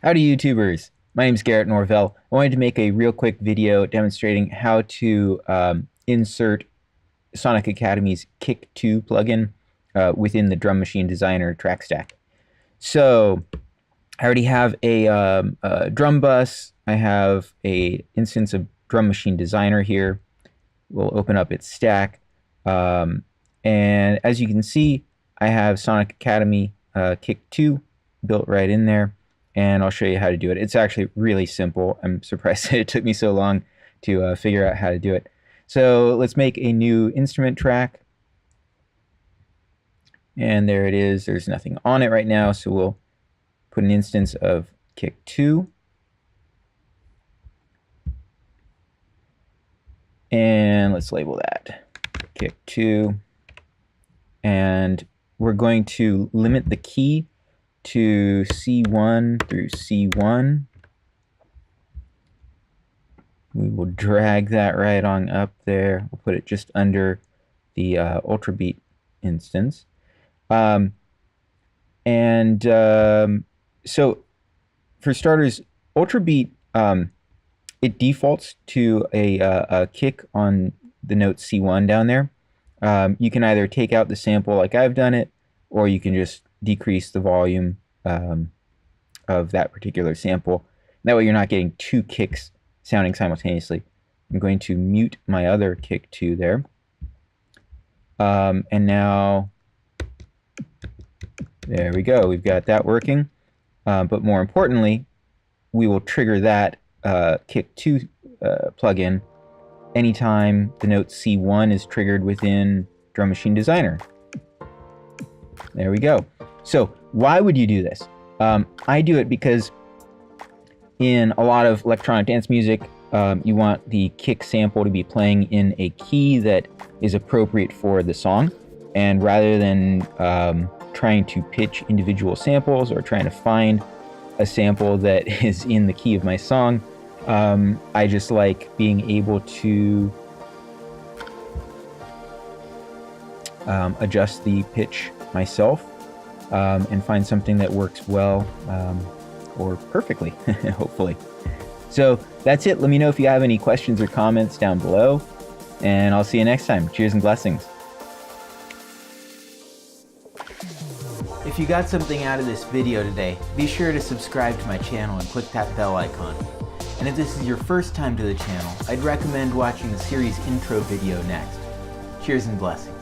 Howdy Youtubers, my name is Garrett Norvell. I wanted to make a real quick video demonstrating how to insert Sonic Academy's Kick 2 plugin within the Drum Machine Designer track stack. So I already have a drum bus. I have a instance of Drum Machine Designer here. We'll open up its stack. And as you can see, I have Sonic Academy Kick 2 built right in there. And I'll show you how to do it. It's actually really simple. I'm surprised that it took me so long to figure out how to do it. So let's make a new instrument track. And there it is. There's nothing on it right now, so we'll put an instance of Kick 2. And let's label that Kick 2. And we're going to limit the key to C1 through C1. We will drag that right on up there. We'll put it just under the Ultrabeat instance. So for starters, Ultrabeat, it defaults to a kick on the note C1 down there. You can either take out the sample like I've done it, or you can just decrease the volume of that particular sample. That way you're not getting two kicks sounding simultaneously. I'm going to mute my other kick 2 there. And now, there we go. We've got that working. But more importantly, we will trigger that kick 2 plugin anytime the note C1 is triggered within Drum Machine Designer. There we go. So why would you do this? I do it because in a lot of electronic dance music, you want the kick sample to be playing in a key that is appropriate for the song. And rather than trying to pitch individual samples or trying to find a sample that is in the key of my song, I just like being able to adjust the pitch myself and find something that works well or perfectly, hopefully. So that's it. Let me know if you have any questions or comments down below, and I'll see you next time. Cheers and blessings. If you got something out of this video today, be sure to subscribe to my channel and click that bell icon. And if this is your first time to the channel, I'd recommend watching the series intro video next. Cheers and blessings.